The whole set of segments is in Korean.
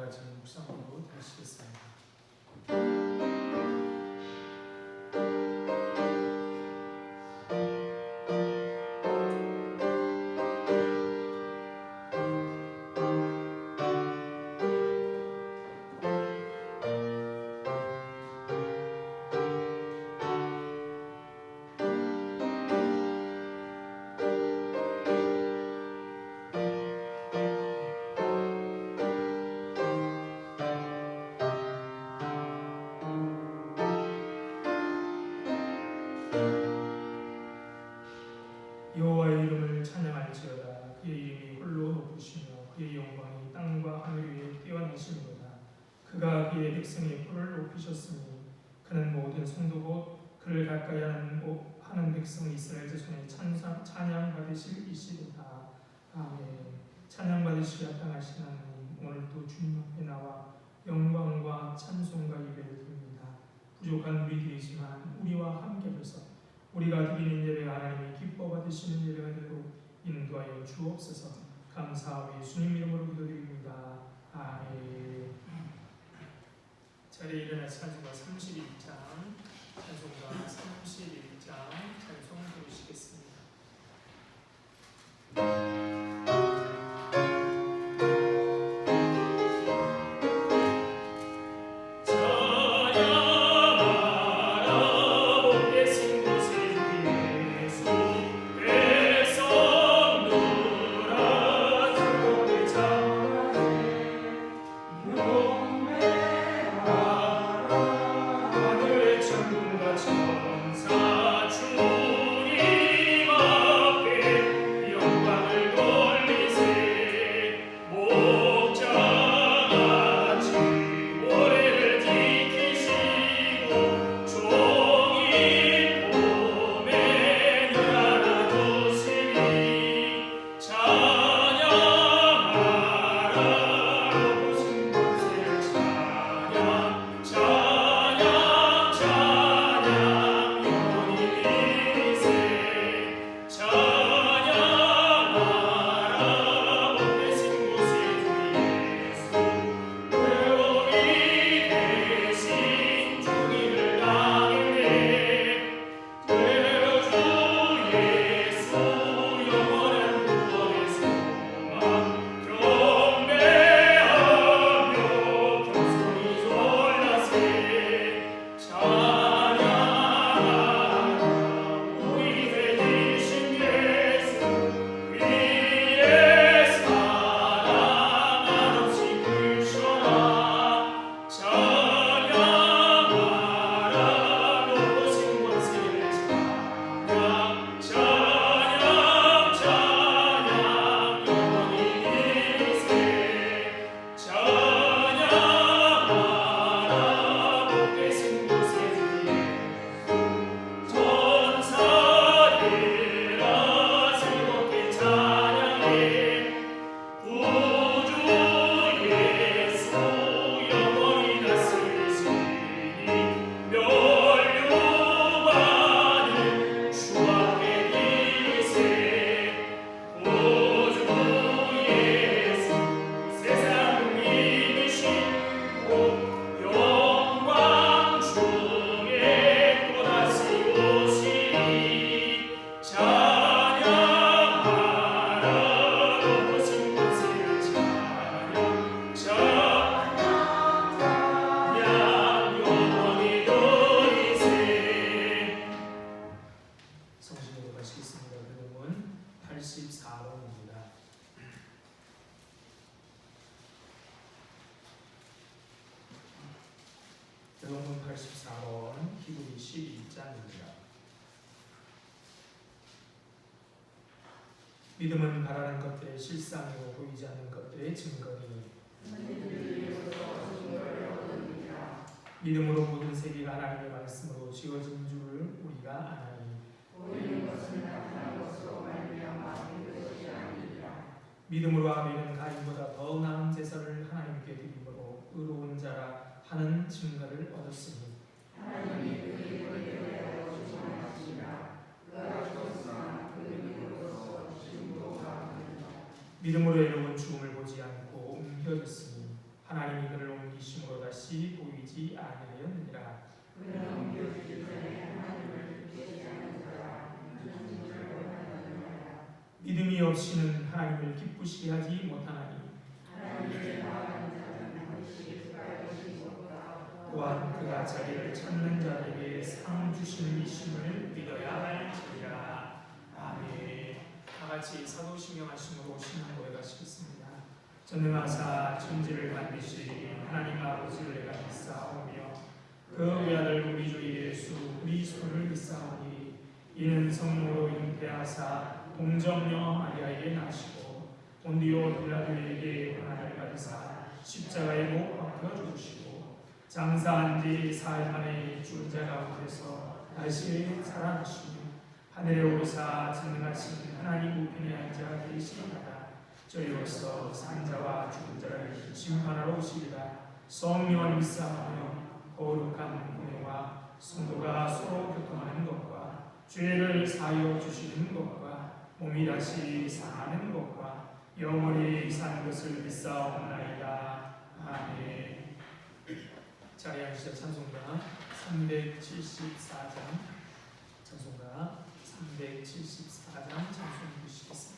가지 묵상으로 하시겠습니다. 여호와의 이름을 찬양할지어다. 그의 이름이 홀로 높으시며 그의 영광이 땅과 하늘 위에 뛰어나시니로다. 그가 그의 백성의 뿔을 높이셨으니 그는 모든 성도 곧 그를 가까이 하는 백성 이스라엘 자손의 찬양 받으실 이시로다. 아멘. 찬양 받으시기 합당하신 하나님, 오늘도 주님 앞에 나와 영광과 찬송과 예배를 드립니다. 부족한 우리들이지만 우리와 함께 하셔서 우리가 드리는 예배가 하나님이 기뻐 받으시는 예배가 되도록 인도하여 주옵소서. 감사하며 예수님 이름으로 기도드립니다. 아멘. 자리에 일어나서 찬송가 31장, 찬송가 31장 찬송 부르시겠습니다. 대동문 84번 히브리 12장입니다. 믿음은 바라는 것들의 실상이고 보이지 않는 것들의 증거니 믿음으로 모든 세계가 하나님의 말씀으로 지어진 줄을 우리가 아나니 보이는 것은 나타난 것으로 말미암아 믿어지지 아니니라. 믿음으로 아벨은 가인보다 더 나은 제사를 하나님께 드림으로 의로운 자라 하는 증거를 얻었으니 하나님이 그의 권리를 주장하시니라. 그가 좋으나 그 믿음으로써 지금도 가느니라. 믿음으로 애로운 죽음을 보지 않고 옮겨졌으니 하나님이 그를 옮기심으로 다시 보이지 아니하였느니라. 그는 옮겨지기 전에 하나님을 믿지 않은 자라 믿음을 못하느니라. 믿음이 없이는 하나님을 기쁘시게 하지 못하나니 하나님의 나라는 자는 반드시 그가 이시고가 또한 그가 자기를 찾는 자에게 상 주시는 이심을 믿어야 할지니라. 아멘. 다같이 사도신경 말씀으로 신앙 고백하시겠습니다. 전능하사 천지를 만드신 하나님 아버지를 내가 믿사오며 그 외아들 우리 주 예수 그리스도를 믿사오니 이는 성모로 잉태하사 동정녀 마리아에게 나시고 본디오 빌라도에게 고난을 받으사 십자가에 못 박혀 죽으시고 장사한 지 사흘 만에 죽은 자 가운데서 다시 살아나시며 하늘에 오르사 전능하신 하나님 우편에 앉아 계시리라. 저희로서 산자와 죽은 자를 심판하러 오시리라. 성령을 믿사하며 거룩한 은혜와 성도가 서로 교통하는 것과 죄를 사하여 주시는 것과 몸이 다시 사는 것과 영원히 사는 것을 믿사옵나이다. 아멘. 자리에 앉으시죠. 찬송가 374장 찬송가 374장 찬송 주시겠습니다.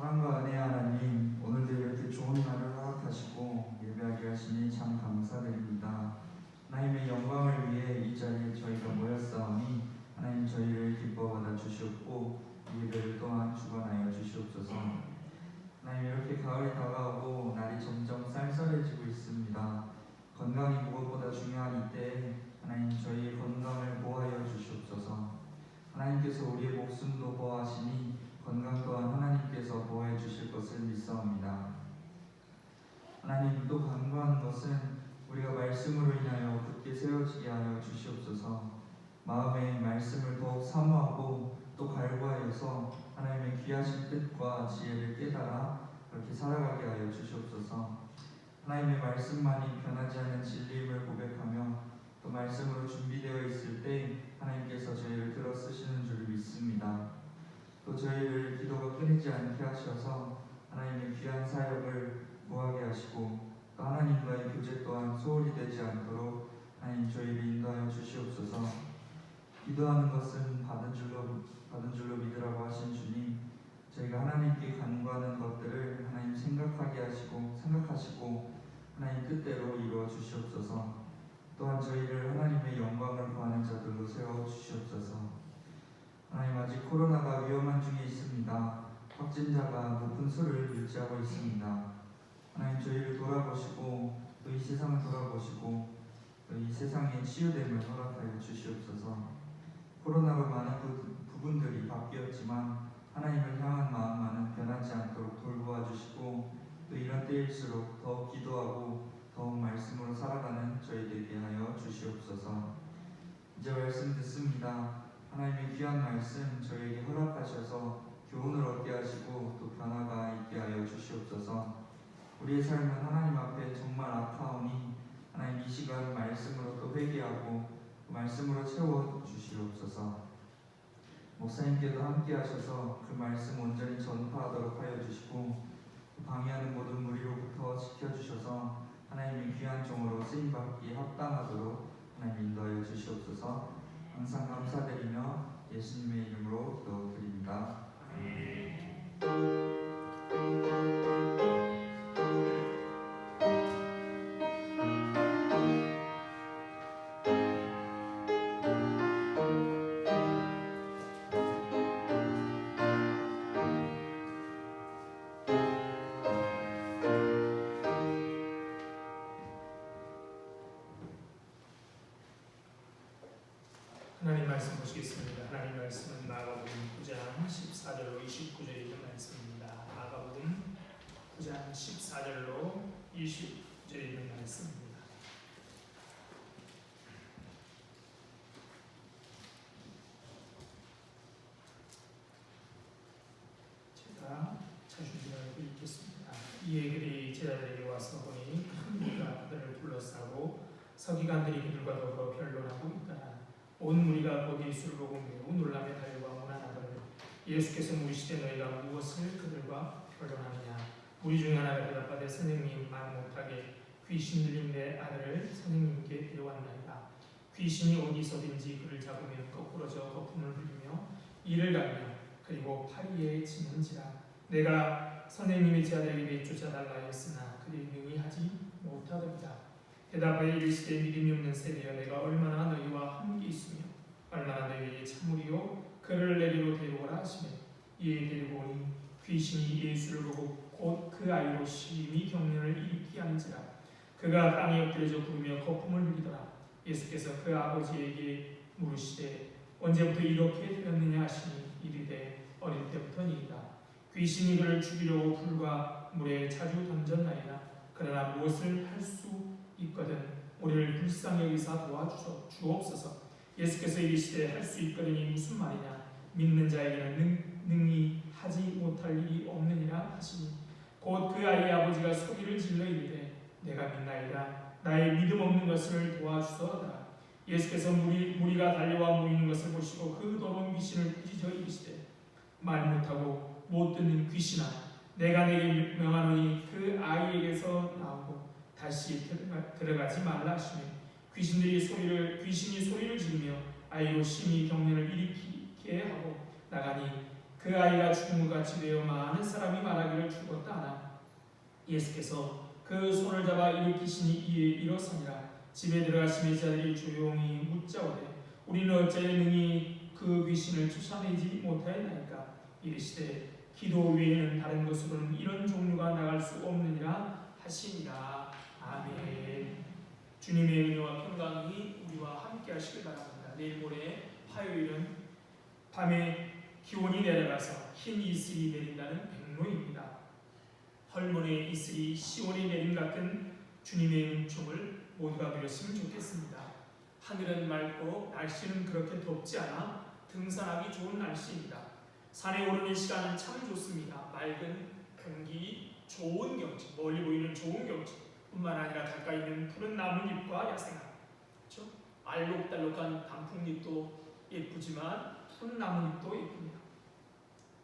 사랑과 은혜의 하나님, 오늘도 이렇게 좋은 날을 허락하시고 예배하게 하시니 참 감사드립니다. 하나님의 영광을 위해 건강이 무엇보다 중요한 이때에 하나님 저희의 건강을 보호하여 주시옵소서. 하나님께서 우리의 목숨도 보호하시니 건강 또한 하나님께서 보호해 주실 것을 믿사옵니다. 하나님 또 간구하는 것은 우리가 말씀으로 인하여 굳게 세워지게 하여 주시옵소서. 마음에 말씀을 더욱 사모하고 또 갈구하여서 하나님의 귀하신 뜻과 지혜를 깨달아 그렇게 살아가게 하여 주시옵소서. 하나님의 말씀만이 변하지 않는 진리임을 고백하며 또 말씀으로 준비되어 있을 때 하나님께서 저희를 들어 쓰시는 줄 믿습니다. 또 저희를 기도가 끊이지 않게 하셔서 하나님의 귀한 사역을 구하게 하시고 또 하나님과의 교제 또한 소홀히 되지 않도록 하나님 저희를 인도하여 주시옵소서. 기도하는 것은 받은 줄로 믿으라고 하신 주님, 저희가 하나님께 간구하는 것들을 하나님 생각하시고 하나님 뜻대로 이루어 주시옵소서. 또한 저희를 하나님의 영광을 구하는 자들로 세워 주시옵소서. 하나님 아직 코로나가 위험한 중에 있습니다. 확진자가 높은 수를 유지하고 있습니다. 하나님 저희를 돌아보시고 또 이 세상을 돌아보시고 또 이 세상의 치유됨을 허락하여 주시옵소서. 코로나로 많은 부분들이 바뀌었지만 하나님을 향한 마음만은 변하지 않도록 돌보아 주시고 또 이런 때일수록 더욱 기도하고 더욱 말씀으로 살아가는 저희 되게 하여 주시옵소서. 이제 말씀 듣습니다. 하나님의 귀한 말씀 저희에게 허락하셔서 교훈을 얻게 하시고 또 변화가 있게 하여 주시옵소서. 우리의 삶은 하나님 앞에 정말 악하오니 하나님 이 시간 말씀으로 또 회개하고 또 말씀으로 채워 주시옵소서. 목사님께도 함께 하셔서 그 말씀 온전히 전파하도록 하여 주시고 방해하는 모든 무리로부터 지켜주셔서 하나님의 귀한 종으로 쓰임받기에 합당하도록 하나님 인도하여 주시옵소서. 항상 감사드리며 예수님의 이름으로 기도드립니다. 하나님 말씀 보시겠습니다. 하나님 말씀은 마가복음 9장 14절로 29절에 있는 말씀입니다. 마가복음 9장 14절로 29절에 있는 말씀입니다. 제가 자주지라고 읽겠습니다. 이에 그들이 제자들에게 와서 보니 큰 무리가 그들을 둘러싸고 서기관들이 그들과 더불어 변론하고 있더라. 온 무리가 거기 예수를 보고 매우 놀라며 달려와 문안하거늘 예수께서 물으시되 너희가 무엇을 그들과 변론하느냐. 무리 중 하나가 대답하되 선생님 말 못하게 귀신 들린 내 아들을 선생님께 데려왔나이다. 귀신이 어디서든지 그를 잡으면 거꾸러져 거품을 흘리며 이를 갈며 그리고 파리에 지는지라. 내가 선생님의 제자들에게 내쫓아달라 했으나 그들이 능히 하지 못하더이다. 대답하여 이르시되 믿음이 없는 세대여 내가 얼마나 너희와 함께 있으며 얼마나 너희에게 참으리요. 그를 내리로 데려오라 하시매 이에 데리고 오니 귀신이 예수를 보고 곧 그 아이로 심히 경련을 일으키게 하는지라. 그가 땅에 엎드려져 부르며 거품을 흘리더라. 예수께서 그 아버지에게 물으시되 언제부터 이렇게 되었느냐 하시니 이르되 어릴 때부터니이다. 귀신이 그를 죽이려고 불과 물에 자주 던졌나이다. 그러나 무엇을 할 수 있거든 우리를 불쌍히 여기사 도와주옵소서. 예수께서 이르시되 할 수 있거든이 무슨 말이냐. 믿는 자에게는 능히 하지 못할 일이 없느니라 하시니 곧 그 아이의 아버지가 소리를 질러 이르되 내가 믿나이다. 나의 믿음 없는 것을 도와주소서. 예수께서 무리가 달려와 모이는 것을 보시고 그 더러운 귀신을 꾸짖어 이르시되 말 못하고 못 듣는 귀신아 내가 내게 명하노니 그 아이에게서 나오고 다시 들어가지 말라 하시며 귀신이 소리를 지르며 아이로 심히 경련을 일으키게 하고 나가니 그 아이가 죽은 것 같이 되어 많은 사람이 말하기를 죽었다 하나 예수께서 그 손을 잡아 일으키시니 이에 일어서니라. 집에 들어가시며 제자들이 조용히 묻자오되 우리는 어찌하여 능히 그 귀신을 쫓아내지 못하였나이까. 이르시되 기도 외에는 다른 것으로는 이런 종류가 나갈 수 없느니라 하시니라. 아멘. 주님의 은혜와 평강이 우리와 함께 하시길 바랍니다. 내일 모레 화요일은 밤에 기온이 내려가서 흰 이슬이 내린다는 백로입니다. 헐몬의 이슬이 시온의 내림 같은 주님의 은총을 모두가 누렸으면 좋겠습니다. 하늘은 맑고 날씨는 그렇게 덥지 않아 등산하기 좋은 날씨입니다. 산에 오르는 시간은 참 좋습니다. 맑은 공기, 좋은 경치, 멀리 보이는 좋은 경치 뿐만 아니라 가까이 있는 푸른 나뭇잎과 야생화, 그렇죠? 알록달록한 단풍잎도 예쁘지만 푸른 나뭇잎도 예쁩니다.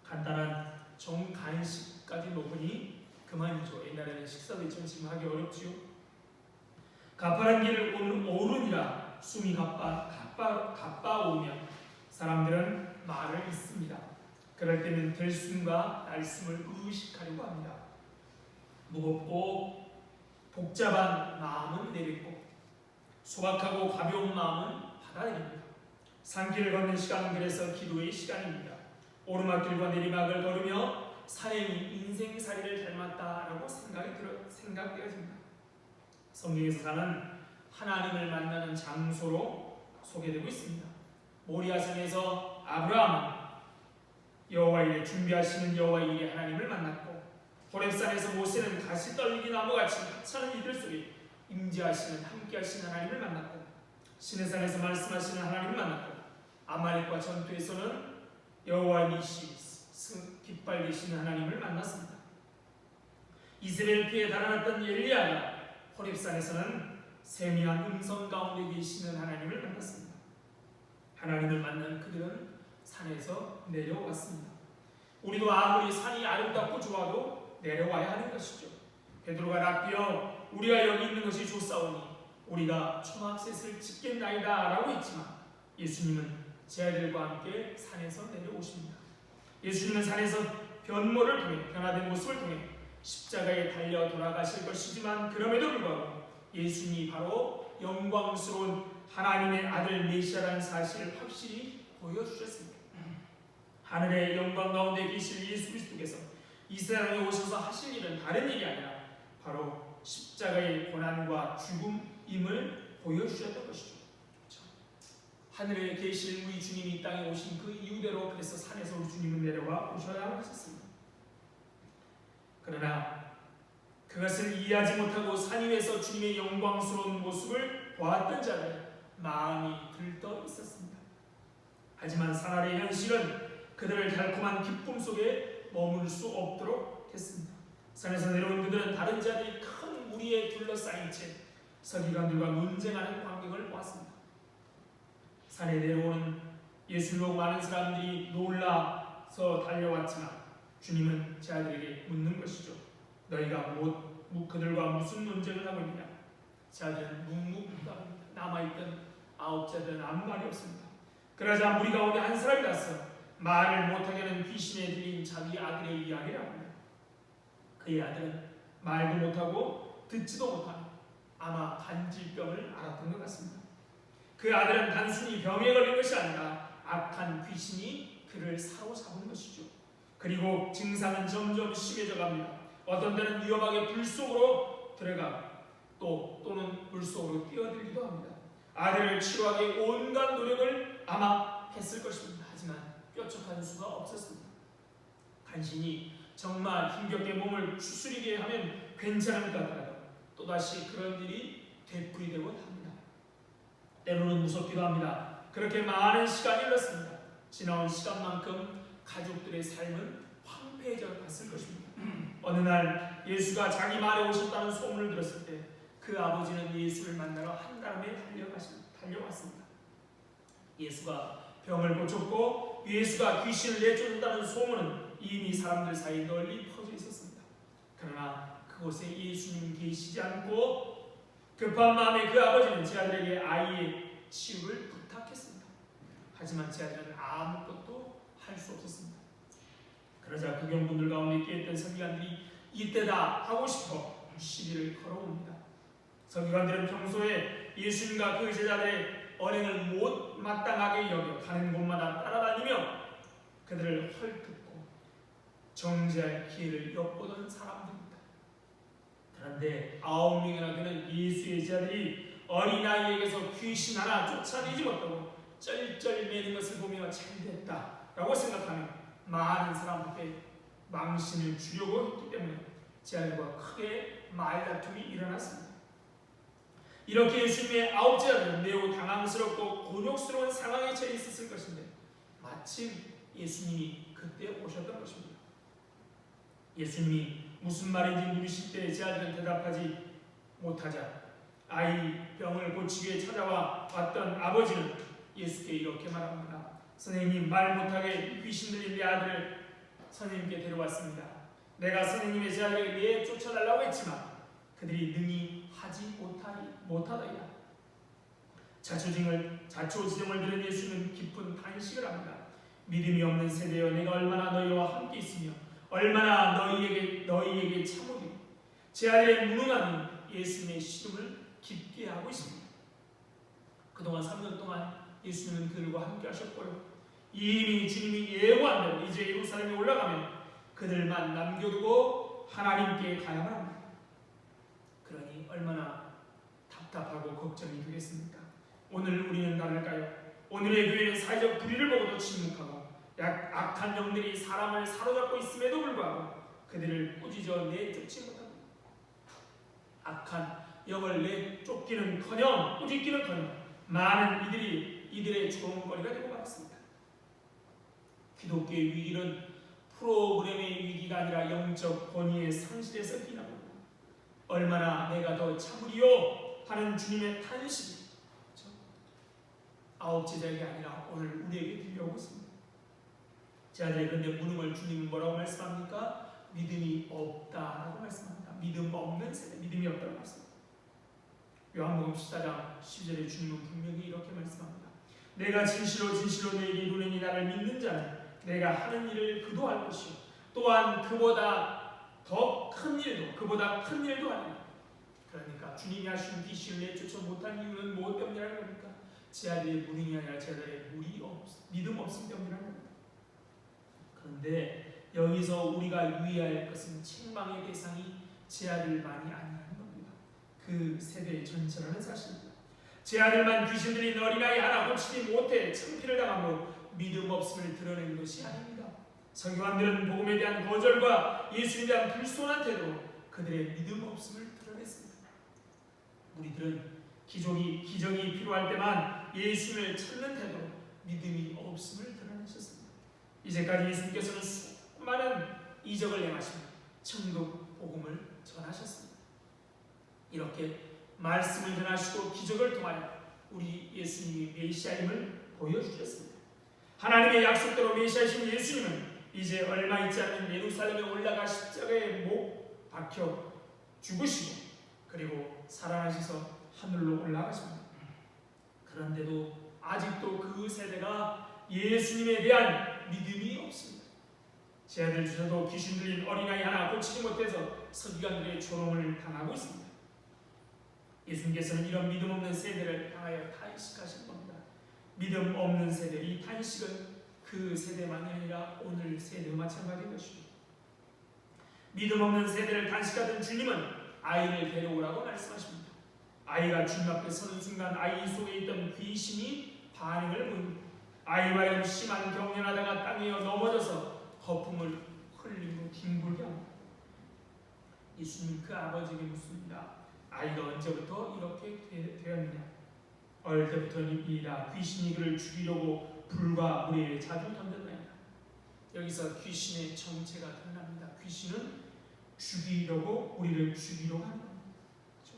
간단한 정간식까지 먹으니 그만이죠. 옛날에는 식사도 지금 하기 어렵지요. 가파른 길을 오르니라 숨이 가빠오면 사람들은 말을 잇습니다. 그럴 때는 들숨과 날숨을 의식하려고 합니다. 무겁고 복잡한 마음은 내뱉고 소박하고 가벼운 마음은 받아들입니다. 산길을 걷는 시간은 그래서 기도의 시간입니다. 오르막길과 내리막을 걸으며 산행이 인생살이를 닮았다라고 생각되어집니다. 성경에서 산은 하나님을 만나는 장소로 소개되고 있습니다. 모리아산에서 아브라함은 여호와 일에 준비하시는 여호와 일에 하나님을 만났고, 호렙산에서 모세는 가시 떨기 나무같이 하찮은 이들 속에 임재하시는 함께하시는 하나님을 만났고, 시내산에서 말씀하시는 하나님을 만났고, 아말렉과 전투에서는 여호와 니시 깃발 되시는 하나님을 만났습니다. 이스라엘 피에 달아났던 엘리야가 호렙산에서는 세미한 음성 가운데 계시는 하나님을 만났습니다. 하나님을 만난 그들은 산에서 내려왔습니다. 우리도 아무리 산이 아름답고 좋아도 내려와야 하는 것이죠. 베드로가 랍비여 우리가 여기 있는 것이 좋사오니 우리가 초막셋을 짓겠나이다 라고 했지만, 예수님은 제 아들과 함께 산에서 내려오십니다. 예수님은 산에서 변모를 통해 변화된 모습을 통해 십자가에 달려 돌아가실 것이지만, 그럼에도 불구하고 예수님이 바로 영광스러운 하나님의 아들 메시아라는 사실을 확실히 보여주셨습니다. 하늘의 영광 가운데 계실 예수 그리스도께서 이 세상에 오셔서 하실 일은 다른 일이 아니라 바로 십자가의 고난과 죽음임을 보여주셨던 것이죠. 그렇죠? 하늘에 계실 우리 주님이 이 땅에 오신 그 이유대로 그래서 산에서 우리 주님은 내려와 오셔야 하셨습니다. 그러나 그것을 이해하지 못하고 산 위에서 주님의 영광스러운 모습을 보았던 자는 마음이 들떠 있었습니다. 하지만 산 아래의 현실은 그들을 달콤한 기쁨 속에 머물 수 없도록 했습니다. 산에서 내려온 그들은 다른 자들이 큰 무리에 둘러싸인 채 서기관들과 논쟁하는 광경을 보았습니다. 산에 내려오는 예수를 보고 많은 사람들이 놀라서 달려왔지만, 주님은 제 아들에게 묻는 것이죠. 너희가 그들과 무슨 논쟁을 하고 있느냐? 제 아들은 묵묵부답합니다. 남아있던 9자들은 아무 말이 없습니다. 그러자 무리 가운데 한 사람이 나서 말을 못하게 하는 귀신에 들린 자기 아들의 이야기를 합니다. 그의 아들은 말도 못하고 듣지도 못하는 아마 간질병을 앓았던 것 같습니다. 그 아들은 단순히 병에 걸린 것이 아니라 악한 귀신이 그를 사로잡은 것이죠. 그리고 증상은 점점 심해져 갑니다. 어떤 때는 위험하게 불 속으로 들어가 또는 물 속으로 뛰어들기도 합니다. 아들을 치료하기 온갖 노력을 아마 했을 것입니다. 하지만 뾰족한 수가 없었습니다. 간신히 정말 힘겹게 몸을 추스리게 하면 괜찮은가 하더라도 또다시 그런 일이 되풀이되곤 합니다. 때로는 무섭기도 합니다. 그렇게 많은 시간이 흘렀습니다. 지나온 시간만큼 가족들의 삶은 황폐해져 갔을 것입니다. 어느 날 예수가 자기 말에 오셨다는 소문을 들었을 때 그 아버지는 예수를 만나러 한달음에 달려왔습니다. 예수가 병을 고쳤고 예수가 귀신을 내쫓는다는 소문은 이미 사람들 사이에 널리 퍼져 있었습니다. 그러나 그곳에 예수님 계시지 않고 급한 마음에 그 아버지는 제 아들에게 아이의 치유를 부탁했습니다. 하지만 제 아들은 아무것도 할 수 없었습니다. 그러자 구경꾼들 가운데 있던 서기관들이 이때다 하고 싶어 시비를 걸어옵니다. 서기관들은 평소에 예수님과 그 제자들의 언행을 못마땅하게 여겨 가는 곳마다 따라다니며 그들을 헐뜯고 정죄할 기회를 엿보던 사람들입니다. 그런데 9명이나 되는 예수의 제자들이 어린아이에게서 귀신 하나 쫓아내지 못하고 쩔쩔매는 것을 보며 잘됐다 라고 생각하며 많은 사람 앞에 망신을 주려고 했기 때문에 제 아들과 크게 말다툼이 일어났습니다. 이렇게 예수님의 아홉째 아들은 매우 당황스럽고 곤욕스러운 상황에 처해 있었을 것인데 마침 예수님이 그때 오셨던 것입니다. 예수님이 무슨 말인지 물으실 때 제 아들은 대답하지 못하자 아이 병을 고치게 찾아와 왔던 아버지는 예수께 이렇게 말합니다. 선생님, 말 못하게 귀신 들린 내 아들을 선생님께 데려왔습니다. 내가 선생님의 제 아들에게 내 쫓아달라고 했지만 그들이 능히 하지 못하더이다. 자초지종을 들은 예수는 깊은 탄식을 합니다. 믿음이 없는 세대여, 내가 얼마나 너희와 함께 있으며 얼마나 너희에게 참으리. 제 아들의 무능함이 예수님의 시름을 깊게 하고 있습니다. 그동안 3년 동안 예수님은 그들과 함께 하셨고요. 이미 주님이 예고한 대로 이제 예루살렘에 올라가면 그들만 남겨두고 하나님께 가야만 합니다. 그러니 얼마나 답답하고 걱정이 되겠습니까? 오늘 우리는 다를까요? 오늘의 교회는 사회적 불의를 보고도 침묵하고 악한 영들이 사람을 사로잡고 있음에도 불구하고 그들을 꾸짖어 내쫓지 못합니다. 악한 영을 내쫓기는커녕 꾸짖기는커녕 많은 이들의 조롱거리가 되고 말았습니다. 기독교의 위기는 프로그램의 위기가 아니라 영적 권위의 상실에서 비난합니다. 얼마나 내가 더 참으리요 하는 주님의 탄식이 아홉 제자에게 아니라 오늘 우리에게 들려오고 있습니다. 제 아들이 그런데 무능을 주님은 뭐라고 말씀합니까? 믿음이 없다라고 말씀합니다. 믿음 없는 세대, 믿음이 없다고 말씀합니다. 요한복음 14장 10절에 주님은 분명히 이렇게 말씀합니다. 내가 진실로 너에게 이르노니 나를 믿는 자는 내가 하는 일을 그도 할 것이요 또한 그보다 큰 일도 하리라. 그러니까 주님이 하신 귀신을 내쫓아 못한 이유는 무엇 때문이라는 겁니까? 제 아들의 무능이 아니라 제 아들의 믿음 없음 때문이라는 겁니다. 그런데 여기서 우리가 유의할 것은 책망의 대상이 제 아들만이 아니라는 겁니다. 그 세대의 전체라는 사실입니다. 제 아들만 귀신 들린 어린아이 하나 고치지 못해 창피를 당함으로 믿음 없음을 드러낸 것이 아닙니다. 서기관들은 복음에 대한 거절과 예수님에 대한 불손한 태도로 그들의 믿음 없음을 드러냈습니다. 우리들은 기적이 필요할 때만 예수님을 찾는 태도로 믿음이 없음을 드러내셨습니다. 이제까지 예수님께서는 수많은 이적을 행하시며 천국 복음을 전하셨습니다. 이렇게 말씀을 전하시고 기적을 통하여 우리 예수님이 메시아임을 보여주셨습니다. 하나님의 약속대로 메시아이신 예수님은 이제 얼마 있지 않은 예루살렘에 올라가 십자가에 못 박혀 죽으시고 그리고 살아나셔서 하늘로 올라가십니다. 그런데도 아직도 그 세대가 예수님에 대한 믿음이 없습니다. 제 아들 주셔도 귀신 들린 어린아이 하나 고치지 못해서 서기관들의 조롱을 당하고 있습니다. 예수님께서는 이런 믿음 없는 세대를 향하여 탄식하신 겁니다. 믿음 없는 세대, 이 탄식은 그 세대만이 아니라 오늘 세대도 마찬가지인 것입니다. 믿음 없는 세대를 단식하던 주님은 아이를 데려오라고 말씀하십니다. 아이가 주님 앞에 서는 순간 아이 속에 있던 귀신이 반응을 보입니다. 아이와 심한 경련하다가 땅에 넘어져서 거품을 흘리고 뒹굴게 합니다. 예수님 그 아버지에게 묻습니다. 아이가 언제부터 이렇게 되었느냐? 어릴 때부터입니다. 귀신이 그를 죽이려고 불과 물에 자주 던졌나이다. 여기서 귀신의 정체가 드러납니다. 귀신은 죽이려고 우리를 죽이려고 하는 겁니다. 그렇죠?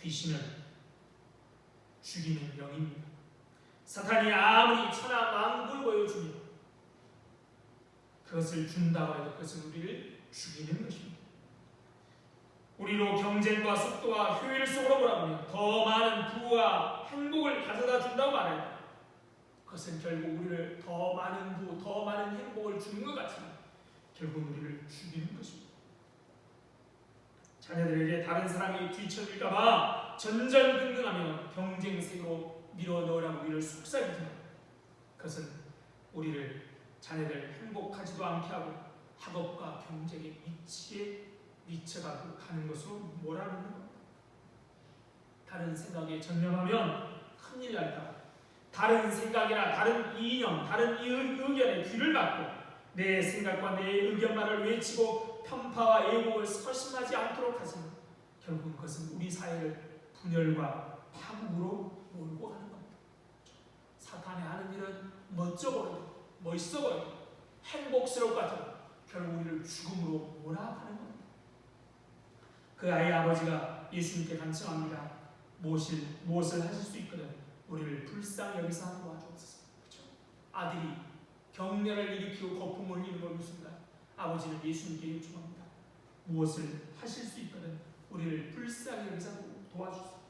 귀신은 죽이는 영입니다. 사탄이 아무리 천하만국을 보여주며 그것을 준다고 해도 그것은 우리를 죽이는 것입니다. 우리로 경쟁과 속도와 효율 속으로 몰아가며 더 많은 부와 행복을 가져다 준다고 말해요. 그것은 결국 우리를 더 많은 부, 더 많은 행복을 주는 것 같지만 결국 우리를 죽이는 것입니다. 자녀들에게 다른 사람이 뒤처질까봐 전전긍긍하며 경쟁색으로 밀어넣으라고 우리를 속삭이지만 그것은 우리를 자녀들 행복하지도 않게 하고 학업과 경쟁의 미치게 미쳐가고 가는 것으로 몰아넣는 겁니다. 다른 생각에 전념하면 큰일 날까. 다른 생각이나 다른 이념, 다른 의견에 귀를 막고 내 생각과 내 의견만을 외치고 편파와 애국을 서심하지 않도록 하지만 결국 그것은 우리 사회를 분열과 파국으로 몰고 가는 겁니다. 사탄이 하는 일은 멋져 보여도 멋있어 보여도 행복스러울 것 같아도 결국 우리를 죽음으로 몰아가는 겁니다. 그 아이의 아버지가 예수님께 간청합니다. 무엇을 하실 수 있거든 우리를 불쌍히 여기서 하는 도와주옵소서. 그렇죠? 아들이 경련을 일으키고 거품을 흘리는 걸 본 순간 아버지는 예수님께 요청합니다. 무엇을 하실 수 있거든 우리를 불쌍히 여기서 도와주소서.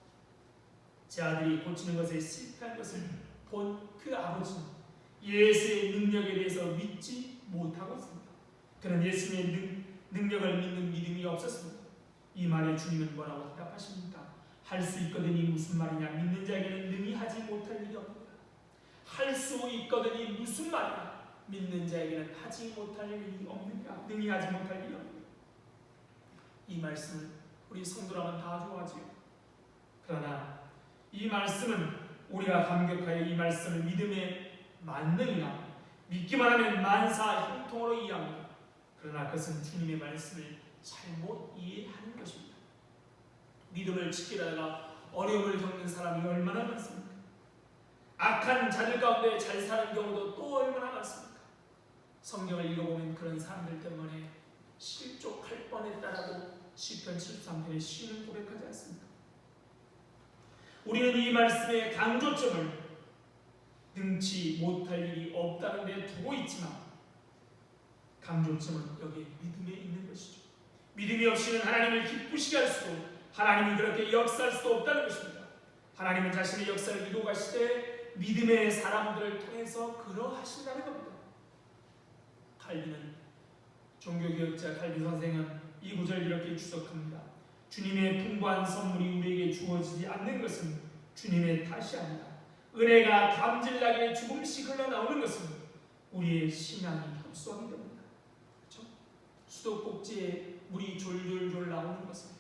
제 아들이 고치는 것에 실패한 것을 본 그 아버지는 예수의 능력에 대해서 믿지 못하고 있습니다. 그는 예수님의 능력을 믿는 믿음이 없었습니다. 이 말에 주님은 뭐라고 대답하십니까? 할 수 있거든이 무슨 말이냐? 믿는 자에게는 능히 하지 못할 일이 없느니라. 할 수 있거든이 무슨 말이냐? 믿는 자에게는 하지 못할 일이 없느니라. 능히 하지 못할 일이 없느니라. 이 말씀을 우리 성도라면 다 좋아하지요. 그러나 이 말씀은 우리가 감격하여 이 말씀을 믿음의 만능이나 믿기만 하면 만사 형통으로 이해합니다. 그러나 그것은 주님의 말씀을 잘못 이해하는 것입니다. 믿음을 지키다가 어려움을 겪는 사람이 얼마나 많습니까? 악한 자들 가운데 잘 사는 경우도 또 얼마나 많습니까? 성경을 읽어보면 그런 사람들 때문에 실족할 뻔했다라고 시편 73편에 시인은 고백하지 않습니까? 우리는 이 말씀의 강조점을 능치 못할 일이 없다는 데 두고 있지만 강조점은 여기 믿음에 있는 것이죠. 믿음이 없이는 하나님을 기쁘시게 할 수도 하나님이 그렇게 역사할 수도 없다는 것입니다. 하나님은 자신의 역사를 이루가시되 믿음의 사람들을 통해서 그러하신다는 겁니다. 칼빈은 종교개혁자 칼빈 선생은 이 구절 이렇게 주석합니다. 주님의 풍부한 선물이 우리에게 주어지지 않는 것은 주님의 탓이 아니라 은혜가 감질나게 조금씩 흘러나오는 것은 우리의 신앙이 협소하기 때문이다. 그렇죠? 수도꼭지에 물이 졸졸졸 나오는 것은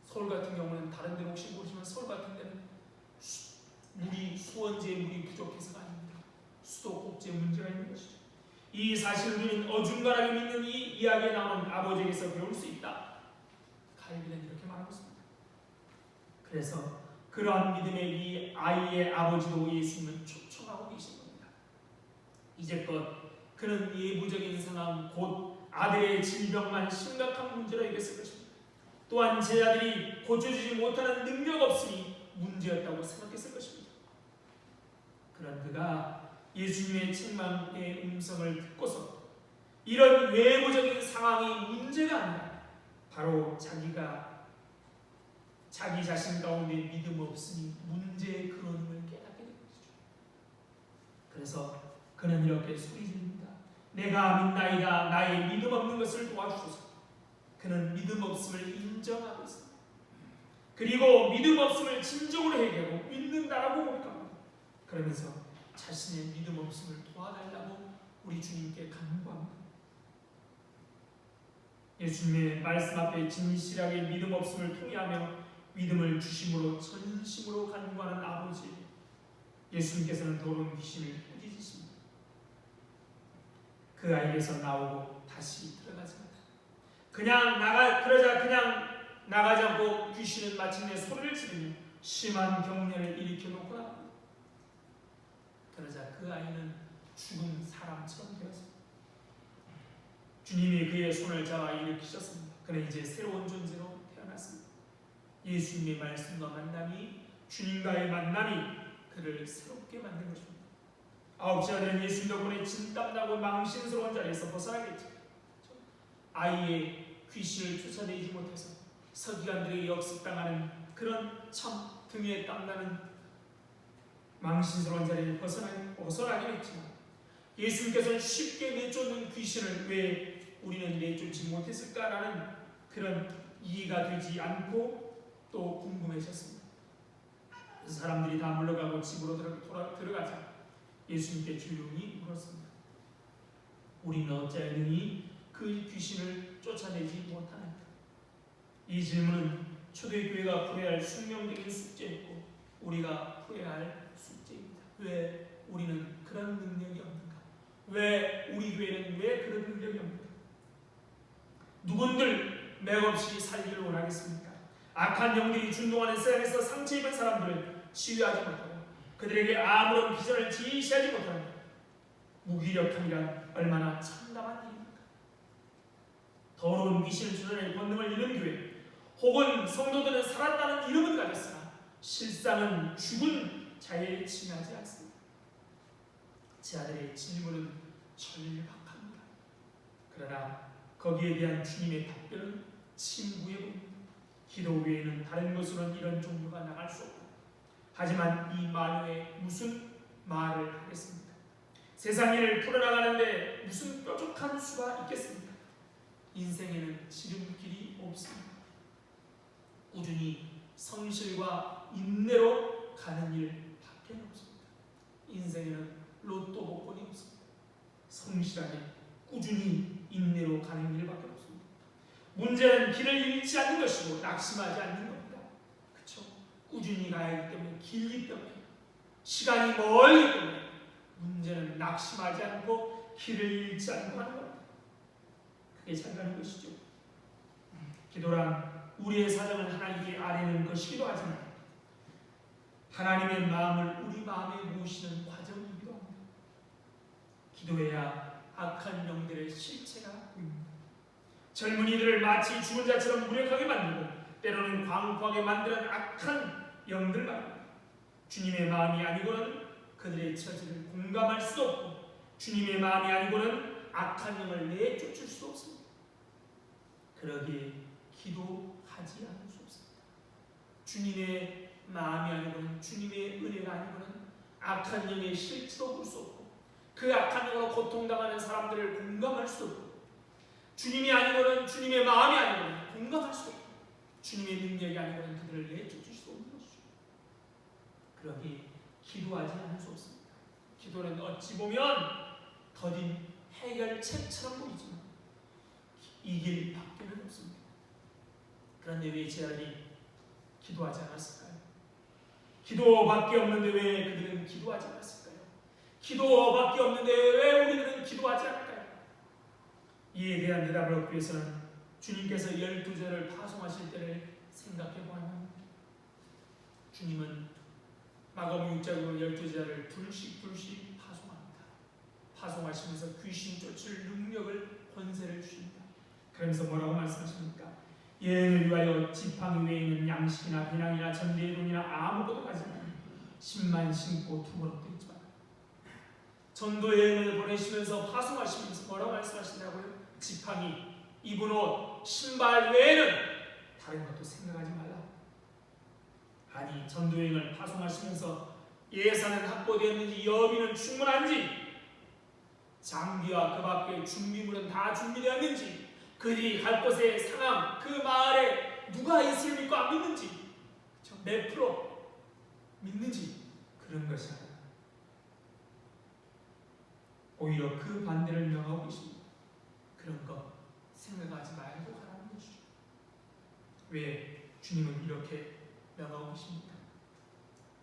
서울 같은 경우는 다른 데는 혹시 모르지만 서울 같은 데는 수원지에 물이 부족해서가 아닙니다. 수도꼭지에 문제가 있는 것이죠. 이 사실을 우리는 어중간하게 믿는 이 이야기에 나오는 아버지에게서 배울 수 있다. 칼빈은 이렇게 말하고 있습니다. 그래서 그러한 믿음의 이 아이의 아버지로 예수님은 초청하고 계신 겁니다. 이제껏 그는 예부적인 상황 곧 아들의 질병만 심각한 문제로 여겼을 것입니다. 또한 제 아들이 고쳐주지 못하는 능력 없음이 문제였다고 생각했을 것입니다. 그런 그가 예수님의 책망의 음성을 듣고서 이런 외부적인 상황이 문제가 아니라 바로 자기 자신 가운데 믿음 없음이 문제의 근원임을 깨닫게 된 것이죠. 그래서 그는 이렇게 소리집니다. 내가 믿나이다. 나의 믿음 없는 것을 도와주소서. 그는 믿음 없음을 인정하고 있습니다. 그리고 믿음 없음을 진정으로 해결하고 믿는다라고 고백합니다. 그러면서 자신의 믿음 없음을 도와달라고 우리 주님께 간구합니다. 예수님의 말씀 앞에 진실하게 믿음 없음을 통해하며 믿음을 주심으로 전심으로 간구하는 아버지, 예수님께서는 더러운 귀신을 꾸짖으십니다. 그 아이에서 나오고 다시 들어가지 않다. 그냥 나가지 않고 귀신은 마침내 소리를 지르며 심한 경련을 일으켜 놓고 나갑니다. 그러자 그 아이는 죽은 사람처럼 되었습니다. 주님이 그의 손을 잡아 일으키셨습니다. 그는 이제 새로운 존재로 태어났습니다. 예수님의 말씀과 만남이, 주님과의 만남이 그를 새롭게 만든 것입니다. 아홉째 아들은 예수님 덕분에 진땀나고 망신스러운 자리에서 벗어나겠죠. 아이의 귀신을 쫓아내지 못해서 서기관들에게 역습당하는 그런 참 등에 땀나는 망신스러운 자리를 벗어나긴 했지만 예수님께서는 쉽게 내쫓는 귀신을 왜 우리는 내쫓지 못했을까라는 그런 이해가 되지 않고 또 궁금해졌습니다. 그래서 사람들이 다 물러가고 집으로 들어가자 예수님께 조용히 물었습니다. 우리는 어찌하여 그 귀신을 쫓아내지 못하는가? 이 질문은 초대교회가 풀어야 할 숙명적인 숙제였고 우리가 풀어야 할 숙제입니다. 왜 우리는 그런 능력이 없는가? 왜 우리 교회는 왜 그런 능력이 없는가? 누군들 맥없이 살기를 원하겠습니까? 악한 영들이 준동하는 세상에서 상처 입은 사람들을 치유하지 못하고 그들에게 아무런 비전을 제시하지 못하는 무기력함이란 얼마나 참담한 일입니까? 더러운 귀신을 쫓아낼 권능을 잃은 교회 혹은 성도들은 살았다는 이름은 가졌으나 실상은 죽은 자에 지나지 않습니다. 제 아들의 질문은 절박합니다. 그러나 거기에 대한 주님의 답변은 진부해 보입니다. 기도 외에는 다른 것으로는 이런 종류가 나갈 수 없고 하지만 이 말 외에 무슨 말을 하겠습니까? 세상 일을 풀어나가는데 무슨 뾰족한 수가 있겠습니까? 인생에는 지름길이 없습니다. 꾸준히 성실과 인내로 가는 일밖에 없습니다. 인생에는 로또 복권이 없습니다. 성실하게 꾸준히 인내로 가는 일밖에 없습니다. 문제는 길을 잃지 않는 것이고 낙심하지 않는 겁니다. 그렇죠? 꾸준히 가야 하기 때문에 길기 때문에 시간이 멀기 때문에 문제는 낙심하지 않고 길을 잃지 않고 하는 겁니다. 그게 잘 가는 것이죠. 기도란 우리의 사정을 하나님께 아뢰는 것이기도 하지만 하나님의 마음을 우리 마음에 모으시는 과정이기도 합니다. 기도해야 악한 영들의 실체가 보입니다. 젊은이들을 마치 죽은 자처럼 무력하게 만들고 때로는 광포하게 만드는 악한 영들 말입니다. 주님의 마음이 아니고는 그들의 처지를 공감할 수도 없고 주님의 마음이 아니고는 악한 영을 내쫓을 수도 없습니다. 그러기에 기도하지 않을 수 없습니다. 주님의 마음이 아니고는 주님의 은혜가 아니고는 악한 영의 실체도 볼 수 없고 그 악한 영으로 고통당하는 사람들을 공감할 수도 없고 주님이 아니고는 주님의 마음이 아니고는 공감할 수도 없고 주님의 능력이 아니고는 그들을 내쫓을 수 없는 것이죠. 그러기에 기도하지 않을 수 없습니다. 기도는 어찌 보면 더딘 해결책처럼 보이지만 이 길밖에는 없습니다. 그런데 왜 제 아들이 기도하지 않았을까요? 기도밖에 없는데 왜 그들은 기도하지 않았을까요? 기도밖에 없는데 왜 우리들은 기도하지 않을까요? 이에 대한 대답을 얻기 위해서는 주님께서 12제를 파송하실 때를 생각해 보아야 합니다. 주님은 마가복음 6장으로 12제자를 둘씩 파송합니다. 파송하시면서 귀신 쫓을 능력을 권세를 주십니다. 그러면서 뭐라고 말씀하십니까? 여행을 위하여 지팡이 외에 있는 양식이나 배낭이나 전대의 돈이나 아무것도 가지지 말고 10만 신고 두번도 있지 말고 전도 여행을 보내시면서 파송하시면서 뭐라고 말씀하시냐고요? 지팡이, 입은 옷, 신발 외에는 다른 것도 생각하지 말라. 아니 전도 여행을 파송하시면서 예산은 확보되었는지 여비는 충분한지 장비와 그 밖의 준비물은 다 준비되었는지 그들이 갈 곳의 상황, 그 마을에 누가 예수를 믿고 안 믿는지 몇 프로 믿는지 그런 것이 아니라 오히려 그 반대를 명하고 계십니다. 그런 거 생각하지 말고 가라는 것이죠. 왜 주님은 이렇게 명하고 계십니까?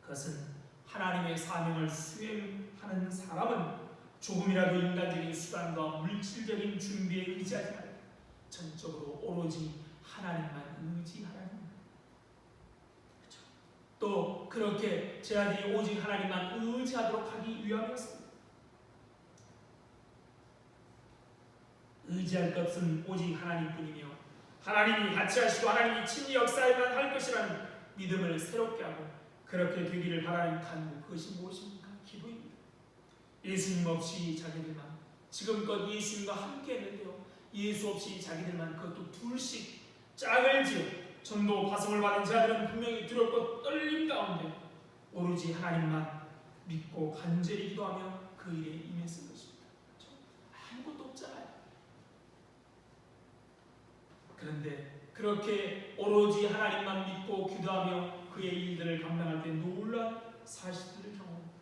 그것은 하나님의 사명을 수행하는 사람은 조금이라도 인간적인 수단과 물질적인 준비에 의지하지 말고 전적으로 오로지 하나님만 의지하라는 겁니다. 그렇죠? 또 그렇게 제 아들이 오직 하나님만 의지하도록 하기 위함이었습니다. 의지할 것은 오직 하나님뿐이며 하나님이 같이 하시고 하나님이 친히 역사에만 할 것이라는 믿음을 새롭게 하고 그렇게 되기를 바라는 간구, 그것이 무엇입니까? 기도입니다. 예수님 없이 자기들만 지금껏 예수님과 함께 했는데요, 예수 없이 자기들만 그것도 둘씩 짝을 지어 전도 파송을 받은 자들은 분명히 두렵고 떨림 가운데 오로지 하나님만 믿고 간절히 기도하며 그 일에 임했을 것입니다. 그렇죠? 아무것도 없잖아요. 그런데 그렇게 오로지 하나님만 믿고 기도하며 그의 일들을 감당할 때 놀라운 사실들을 경험합니다.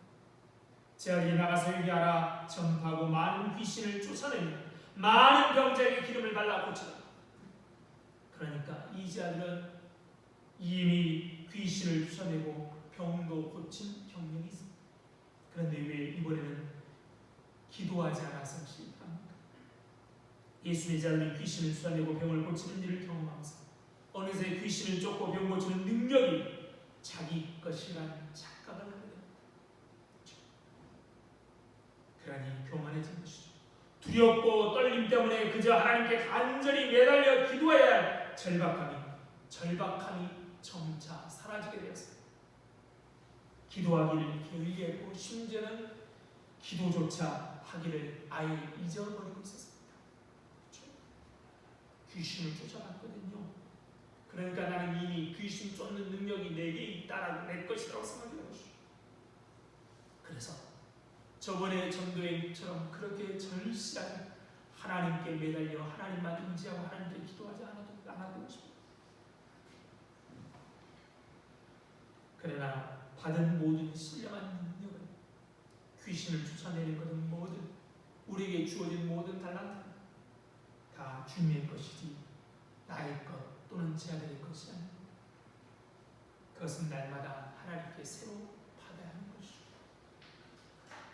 제 아들이 나가서 회개하라 전파하고 많은 귀신을 쫓아내며 많은 병자에게 기름을 발라 고쳐라. 그러니까 이 제 아들은 이미 귀신을 쫓아내고 병도 고친 경력이 있습니다. 그런데 왜 이번에는 기도하지 않아서 실패합니까? 예수의 자들이 귀신을 쫓아내고 병을 고치는 일을 경험하면서 어느새 귀신을 쫓고 병 고치는 능력이 자기 것이라는 착각을 하게 됩니다. 그러니 교만해진 것이죠. 두렵고 떨림 때문에 그저 하나님께 간절히 매달려 기도해야 할 절박함이 점차 사라지게 되었습니다. 기도하기를 게을리했고 심지어는 기도조차 하기를 아예 잊어버리고 있었습니다. 그렇죠? 귀신을 쫓아갔거든요. 그러니까 나는 이미 귀신 쫓는 능력이 내게 있다라고 내 것이라고 생각하는 것이죠. 그래서 저번에 전도행처럼 그렇게 절실하게 하나님께 매달려 하나님만 의지하고 하나님께 기도하지 않아도 것입니다. 그러나 받은 모든 신령한 능력은 귀신을 쫓아내는 것은 뭐든 우리에게 주어진 모든 달란트는 다 주님의 것이지 나의 것 또는 제 아들의 것이 아닙니다. 그것은 날마다 하나님께 새로 받아야 하는 것이죠.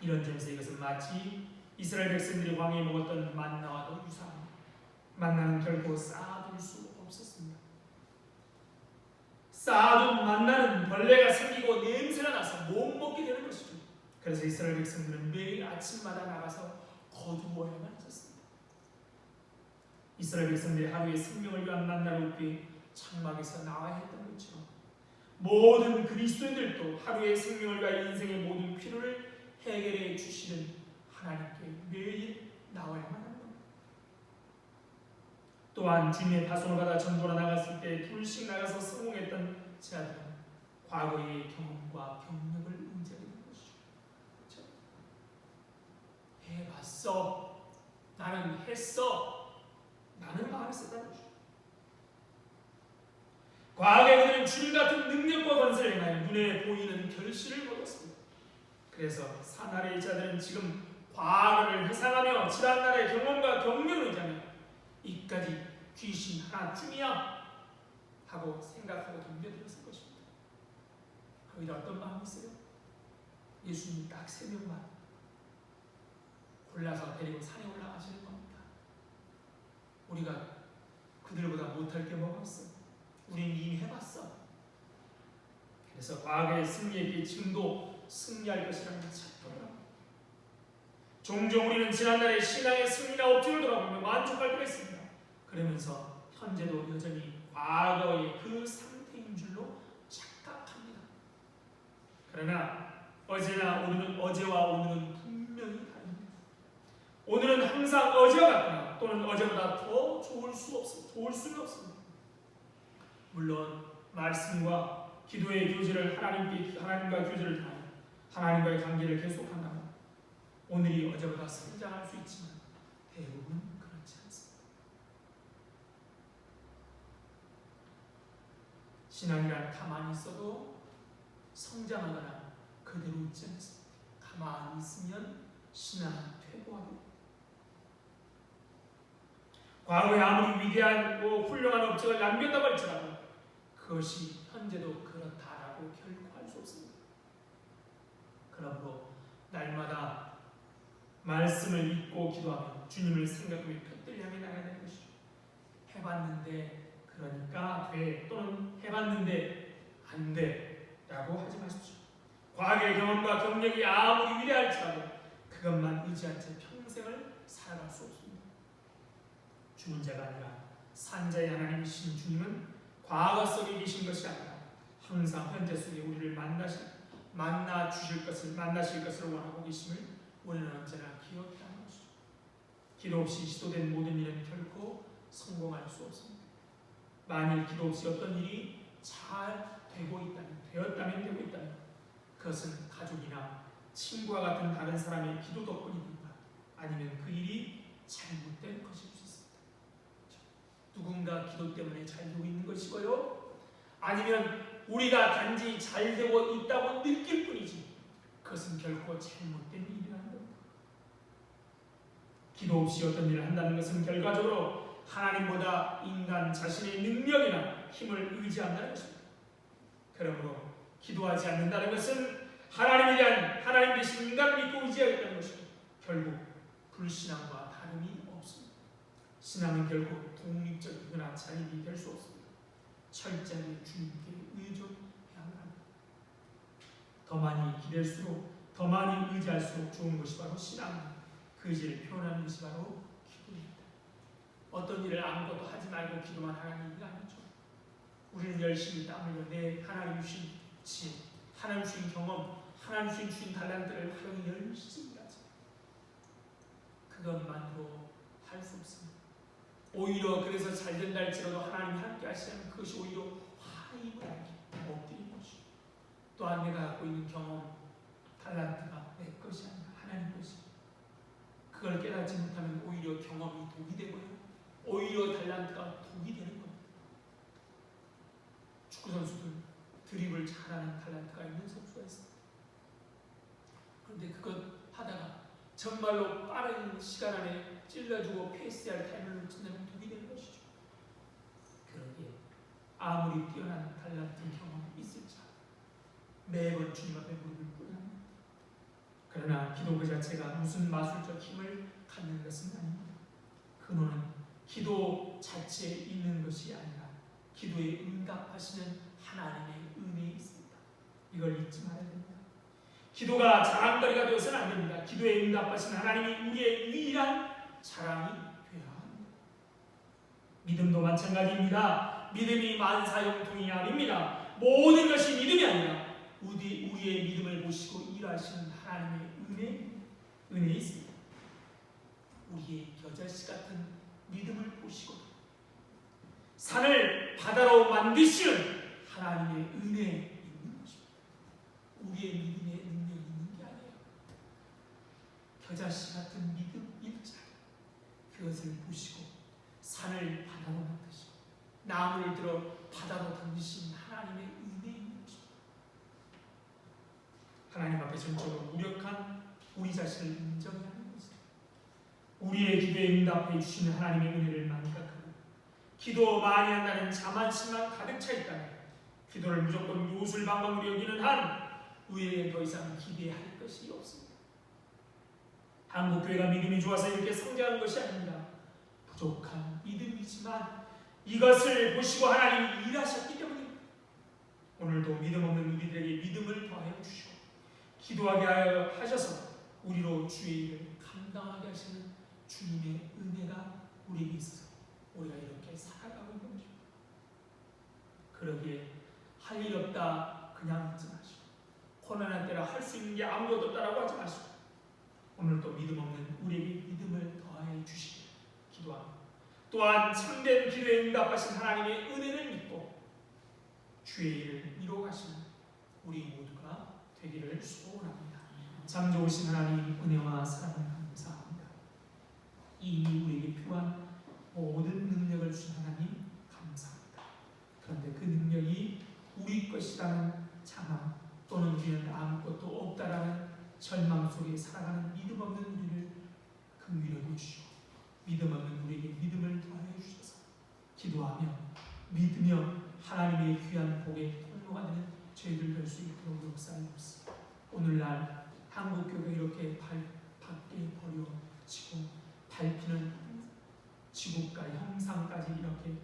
이런 점에서 이것은 마치 이스라엘 백성들이 광야에 먹었던 만나와도 유사합니다. 만나는 결코 쌓아둘 수 없었습니다. 쌓아둔 만나는 벌레가 생기고 냄새가 나서 못 먹게 되는 것이죠. 그래서 이스라엘 백성들은 매일 아침마다 나가서 거두어야만 했습니다. 이스라엘 백성들이 하루의 생명을 위한 만나를 얻기 위해 장막에서 나와야 했던 것처럼 모든 그리스도인들도 하루의 생명을 위하여 인생의 모든 필요를 해결해 주시는 하나님께 매일 나와야만 합니다. 또한 주님의 파송을 받아 전도로 나갔을 때 둘씩 나가서 성공했던 제자들은 과거의 경험과 경력을 의지하게 된 것이죠. 그렇죠? 해봤어. 나는 했어. 나는 마음에 썼다는 것이죠. 과거에 그들은 주님 같은 능력과 권세를 행하여 눈에 보이는 결실을 거뒀습니다. 그래서 사나리의 자들은 지금 과거를 회상하며 지난날의 경험과 경력을 의지하며 이까지 귀신 하나쯤이야 하고 생각하고 덤벼들었을 것입니다. 거기다 어떤 마음이 있어요? 예수님 딱 3명만 골라서 데리고 산에 올라가시는 겁니다. 우리가 그들보다 못할 게 뭐가 있어? 우리는 이미 해봤어. 그래서 과거의 승리에 지금도 승리할 것이라는 착각을 종종 우리는 지난날의 신앙의 승리나 엎드려 돌아보며 만족할 때가 있습니다. 그러면서 현재도 여전히 과거의 그 상태인 줄로 착각합니다. 그러나 어제와 오늘은 분명히 다릅니다. 오늘은 항상 어제와 같거나 또는 어제보다 더 좋을 수는 없습니다. 물론 말씀과 기도의 교제를 하나님과 교제를 하며 하나님과의 관계를 계속한다면 오늘이 어제보다 성장할 수 있지만 대부분 그렇지 않습니다. 신앙이란 가만히 있어도 성장하거나 그대로 있지 않습니다. 가만히 있으면 신앙은 퇴보하고 과거에 아무리 위대하고 훌륭한 업적을 남겼다고 할지라도 그것이 현재도 그렇다라고 결코 할 수 없습니다. 그러므로 날마다 말씀을 읽고 기도하며 주님을 생각하며 뼈들이 향해 나가야 되는 것이죠. 해봤는데 그러니까 돼 또는 해봤는데 안 돼 라고 하지 마십시오. 과거의 경험과 경력이 아무리 위대할지라도 그것만 의지한 채 평생을 살아갈 수 없습니다. 죽은 자가 아니라 산자의 하나님이신 주님은 과거 속에 계신 것이 아니라 항상 현재 속에 우리를 만나실 것을 원하고 계심을 우리는 언제나 기억해야 하는 것이죠. 기도 없이 시도된 모든 일은 결코 성공할 수 없습니다. 만일 기도 없이 어떤 일이 잘 되었다면 그것은 가족이나 친구와 같은 다른 사람의 기도 덕분입니다. 아니면 그 일이 잘못된 것일 수 있습니다. 누군가 기도 때문에 잘 되고 있는 것이고요. 아니면 우리가 단지 잘 되고 있다고 느낄 뿐이지 그것은 결코 잘못된 일이라는 겁니다. 기도 없이 어떤 일을 한다는 것은 결과적으로 하나님보다 인간 자신의 능력이나 힘을 의지한다는 것입니다. 그러므로 기도하지 않는다는 것은 하나님에 대한 하나님 대신 인간을 믿고 의지하겠다는 것이고 결국 불신앙과 다름이 없습니다. 신앙은 결국 독립적이거나 자립이 될 수 없습니다. 철저하게 주님께 의존해야 합니다. 더 많이 기댈수록 더 많이 의지할수록 좋은 것이 바로 신앙입니다. 그 의지를 표현하는 것이 바로 기도입니다. 어떤 일을 아무것도 하지 말고 기도만 하는 일이 아니죠. 우리는 열심히 땀 흘려 내 하나님 주신 지혜, 하나님 주신 경험, 하나님 주신 달란트를 활용해 열심히 하지. 그것만으로 할 수 없습니다. 오히려 그래서 잘 된다 할지라도 하나님이 함께 하시면 그것이 오히려 화입을 하게 엎드린 것이고 또한 내가 갖고 있는 경험, 달란트가 내 것이 아니라 하나님 것이고 그걸 깨닫지 못하면 오히려 경험이 독이 되고요. 오히려 달란트가 독이 되는 겁니다. 축구 선수들 드리블 잘하는 달란트가 있는 선수가 있습니다. 그런데 그것 하다가 정말로 빠른 시간 안에 찔러주고 패스할 타임을 놓친다면 독이 되는 것이죠. 그러기에 아무리 뛰어난 달란트 경험이 있을지라도 매번 주님 앞에 무릎을 꿇어야 합니다. 그러나 기도 그 자체가 무슨 마술적 힘을 갖는 것은 아닙니다. 근원은 기도 자체에 있는 것이 아니라 기도에 응답하시는 하나님의 은혜에 있습니다. 이걸 잊지 말아야 됩니다. 기도가 자랑거리가 되어서는 안 됩니다. 기도에 응답하시는 하나님이 우리의 유일한 자랑이 되어야 합니다. 믿음도 마찬가지입니다. 믿음이 만사형통이 아닙니다. 모든 것이 믿음이 아니라 우리의 믿음을 보시고 일하시는 하나님의 은혜에 있습니다. 우리의 겨자씨 같은 믿음을 보시고 산을 바다로 만드시는 하나님의 은혜에 있는 것입니다. 우리의 믿음의 능력이 있는 게 아니에요. 겨자씨 같은 믿음 일자 그것을 보시고 산을 바다로 만드시고 나무를 들어 바다로 던지신 하나님의 은혜에 있는 것입니다. 하나님 앞에 전적으로 무력한 우리 자신을 인정해야 하는 것입니다. 우리의 기도에 응답해 주시는 하나님의 은혜를 만각하고 기도 많이 한다는 자만심만 가득 차 있다면 기도를 무조건 요술방망이로 여기는 한 우리에게 더 이상 기대할 것이 없습니다. 한국교회가 믿음이 좋아서 이렇게 성장하는 것이 아닙니다. 부족한 믿음이지만 이것을 보시고 하나님이 일하셨기 때문입니다. 오늘도 믿음 없는 우리들에게 믿음을 더하여 주시고 기도하게 하여 하셔서 우리로 주의 일을 감당하게 하시는 주님의 은혜가 우리에게 있어서 우리가 이렇게 살아가고 있는 것입니다. 그러기에 할 일 없다 그냥 하지 마시고 고난할 때라 할 수 있는 게 아무것도 없다라고 하지 마시고 오늘도 믿음 없는 우리에게 믿음을 더하여 주시기를 기도합니다. 또한 참된 기도에 응답하신 하나님의 은혜를 믿고 주의 일을 이루어가시는 우리 모두가 되기를 소원합니다. 참 좋으신 하나님 은혜와 사랑을 감사합니다. 이미 우리에게 필요한 모든 능력을 주신 하나님 감사합니다. 그런데 그 능력이 우리 것이라는 자만 또는 우리는 아무것도 없다라는 절망 속에 살아가는 믿음 없는 우리를 긍휼히 주시고 믿음 없는 우리에게 믿음을 더하여 주셔서 기도하며 믿으며 하나님의 귀한 복의 통로가 되는 저희들 될 수 있도록 역사하옵소서. 오늘날 한국교회 이렇게 밖에 버려지고 밟히는 지국과 형상까지 이렇게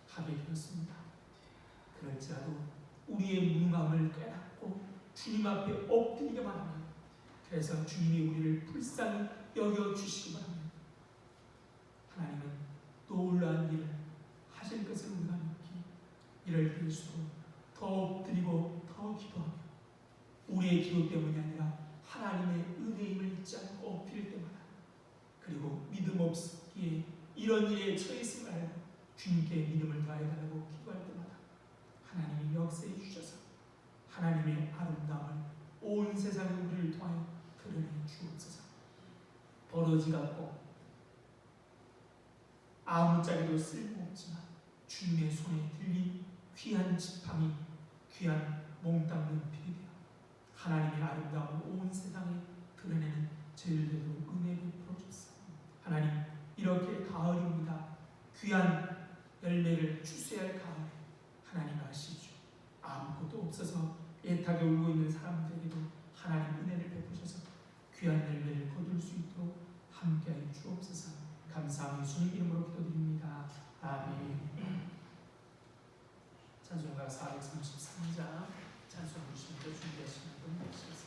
가게 되었습니다. 그럴지라도 우리의 무능함을 깨닫고 주님 앞에 엎드리기만 하면 그래서 주님이 우리를 불쌍히 여겨주시기 바랍니다. 하나님은 놀라운 일을 하실 것을 우리가 믿기 이럴 때일수록 더 엎드리고 더 기도하며 우리의 기도 때문이 아니라 하나님의 은혜임을 잊지 않고 엎드릴 때마다 그리고 믿음 없기에 이런 일에 처했음을 알고 주님께 믿음을 더해달라고 기도할 때마다 하나님이 역사해 주셔서 하나님의 아름다움을 온 세상에 우리를 통하여 드러내 주옵소서. 버러지 같고 아무짝에도 쓸모없지만 주님의 손에 들린 귀한 지팡이, 귀한 몽땅 필이 되어 하나님의 아름다움을 온 세상에 드러내는 저희들도 은혜를 풀어주옵소서. 하나님 이렇게 가을입니다. 귀한 열매를 추수해야 할 가을 하나님 아시죠. 아무것도 없어서 애타게 울고 있는 사람들에게도 하나님 은혜를 베푸셔서 귀한 열매를 거둘 수 있도록 함께하여 주옵소서. 감사하며 주님 이름으로 기도드립니다. 아멘. 찬송가 433장 찬송 부르시면서 준비하시는 분 계시겠습니다.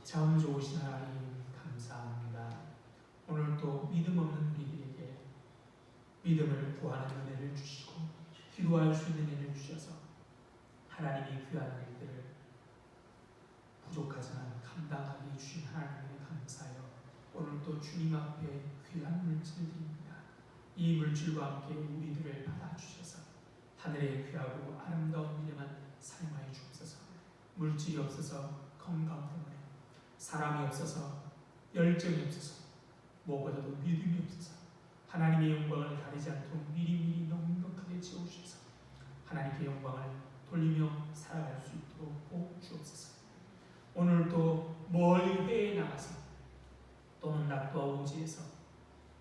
참 좋으신 하나님 감사합니다. 오늘 또 믿음 없는 우리들에게 믿음을 구하는 은혜를 주시고 기도할 수 있는 은혜를 주셔서 하나님이 귀한 일들을 부족하지만 감당하게 주신 하나님께 감사하여 오늘 또 주님 앞에 귀한 물질을 드립니다. 이 물질과 함께 우리들을 받아주셔서 하늘의 귀하고 아름다운 일에만 사용하여 주옵소서. 물질이 없어서 건강 때문에, 사람이 없어서 열정이 없어서, 무엇보다도 믿음이 없어서 하나님의 영광을 가리지 않도록 미리미리 넉넉하게 채우셔서 하나님께 영광을 돌리며 살아갈 수 있도록 복 주옵소서. 오늘도 멀리 해외에 나가서 또는 낙도와 오지에서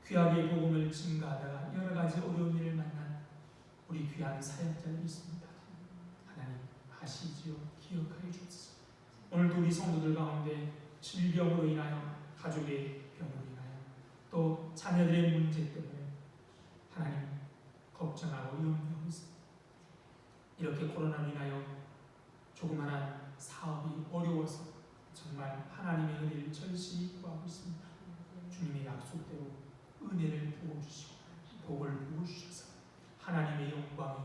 귀하게 복음을 증가하다가 여러 가지 어려운 일을 만난 우리 귀한 사역자들이 있습니다. 하나님 아시지요? 기억하여 주옵소서. 오늘도 우리 성도들 가운데 질병으로 인하여, 가족의 병으로 인하여, 또 자녀들의 문제 때문에 하나님 걱정하고 염려하고 있습니다. 이렇게 코로나로 인하여 조그마한 사업이 어려워서 정말 하나님의 은혜를 절실히 구하고 있습니다. 주님의 약속대로 은혜를 부어주시고 복을 부어주셔서 하나님의 영광이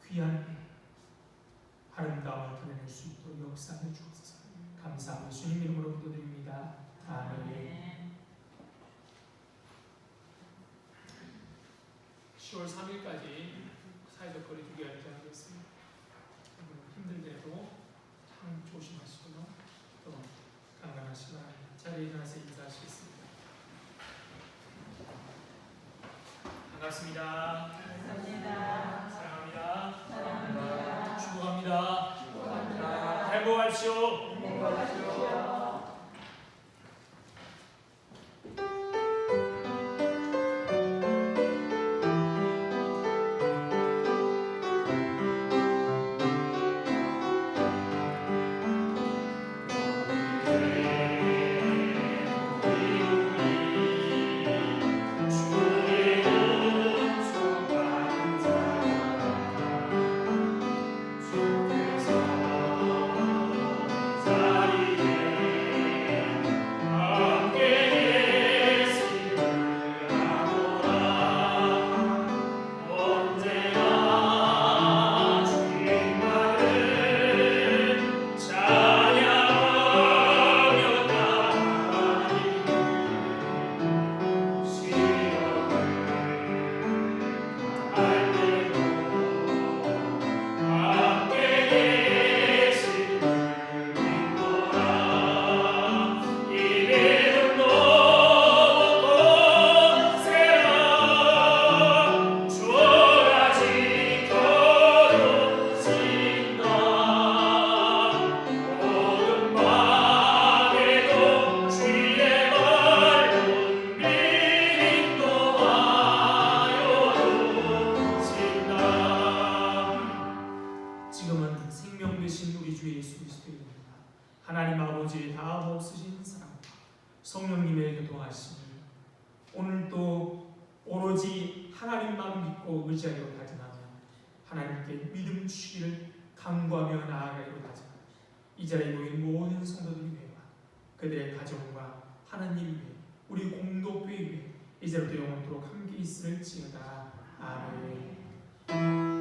귀한 아름다움을 드러낼 수 있도록 역사해 주옵소서. 감사하고 주님 이름으로 기도드립니다. 아멘. 10월 3일까지 사회적 거리 두기 할때 하겠습니다. 힘들더라도 참 조심하시고요. 또 건강하시기 바랍니다. 자리에 일어나서 인사하시겠습니다. 반갑습니다. 감사합니다. 사랑합니다. 사랑합니다. 축복합니다. 축복합니다. 행복하십시오. 행복하십시오. 지금은 생명 되신 우리 주 예수 그리스도입니다. 하나님 아버지의 다 없으신 사랑과 성령님의 교통하심을 오늘도 오로지 하나님만 믿고 의지하기로 다짐하며 하나님께 믿음 주시기를 간구하며 나아가기로 다짐하며 이 자리에 모인 모든 성도들 위해와 그들의 가정과 하는 일 위해 우리 공동체 위해 이제부터 영원토록 함께 있을지어다. 아멘.